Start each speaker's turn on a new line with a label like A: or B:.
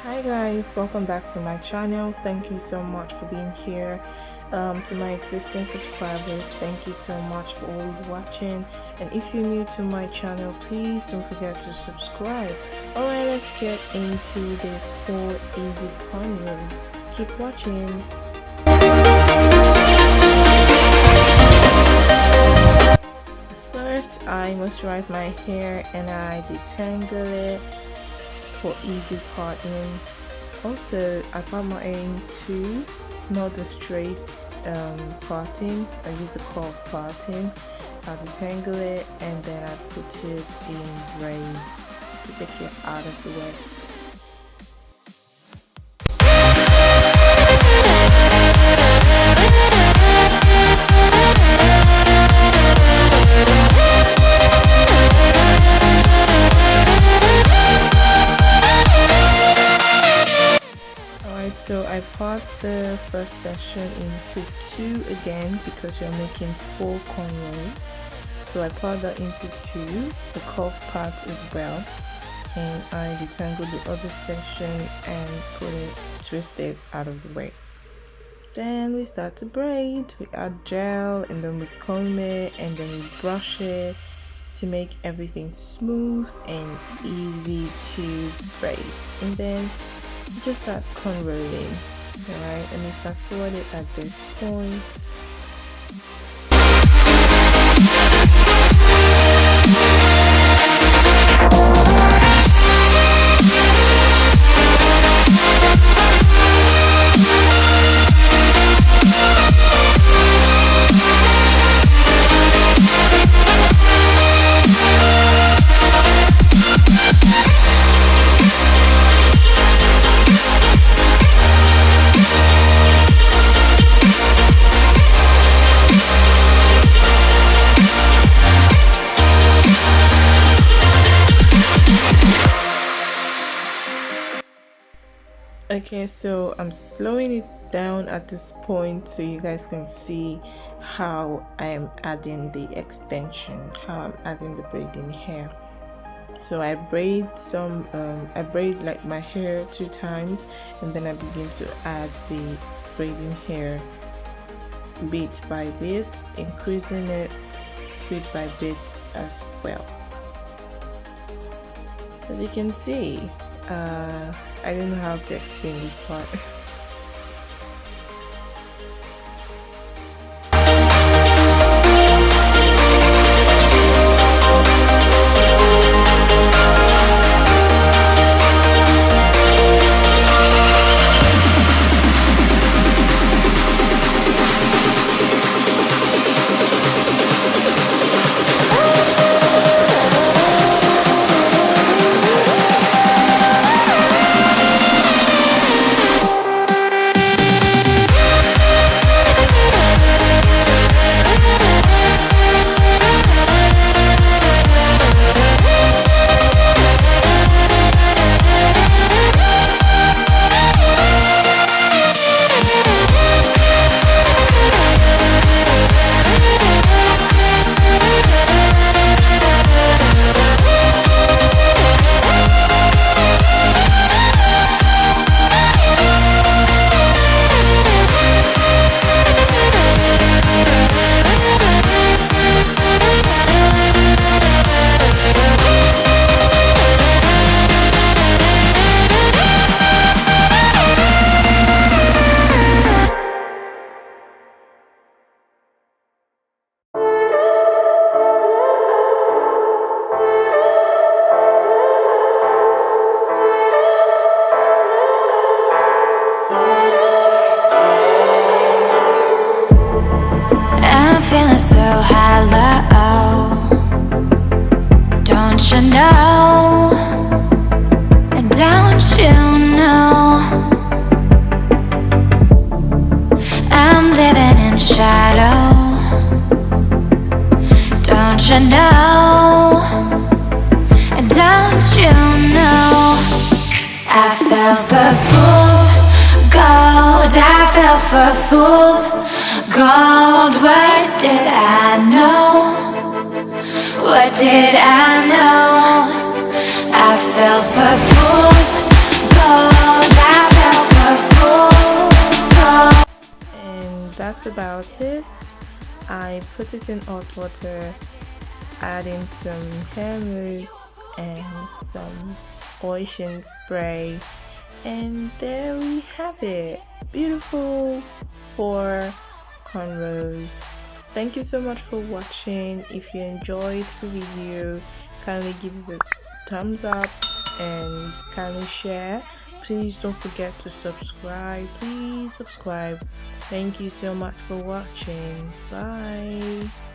A: Hi guys, welcome back to my channel. Thank you so much for being here. To my existing subscribers, thank you so much for always watching, and if you're new to my channel, please don't forget to subscribe. Alright, let's get into this 4 easy cornrows. Keep watching. First, I moisturize my hair and I detangle it for easy parting. Also, I part my hair into not the straight parting. I use the curve parting. I'll detangle it and then I put it in braids to take it out of the way. So I part the first section into 2 again because we're making 4 cornrows. So I part that into 2, the curve part as well, and I detangle the other section and put it twisted out of the way. Then we start to braid. We add gel and then we comb it and then we brush it to make everything smooth and easy to braid. And then just start cornrowing. Alright, let me fast forward it at this point. Okay, so I'm slowing it down at this point so you guys can see how I am adding the extension, how I'm adding the braiding hair. So I braid I braid like my hair 2 times and then I begin to add the braiding hair bit by bit, increasing it bit by bit as well. As you can see, I don't know how to explain this part.
B: Feeling so hollow, don't you know? Don't you know? I'm living in shadow, don't you know? Don't you know? I fell for fool's gold, I fell for fool's gold. What did I know? What did I know? I fell for fool's gold.
A: about it. I put it in hot water, adding some hair mousse and some ocean spray, and there we have it. Beautiful 4 cornrows. Thank you so much for watching. If you enjoyed the video, kindly give us a thumbs up and kindly share. Please don't forget to subscribe. Please subscribe. Thank you so much for watching. Bye.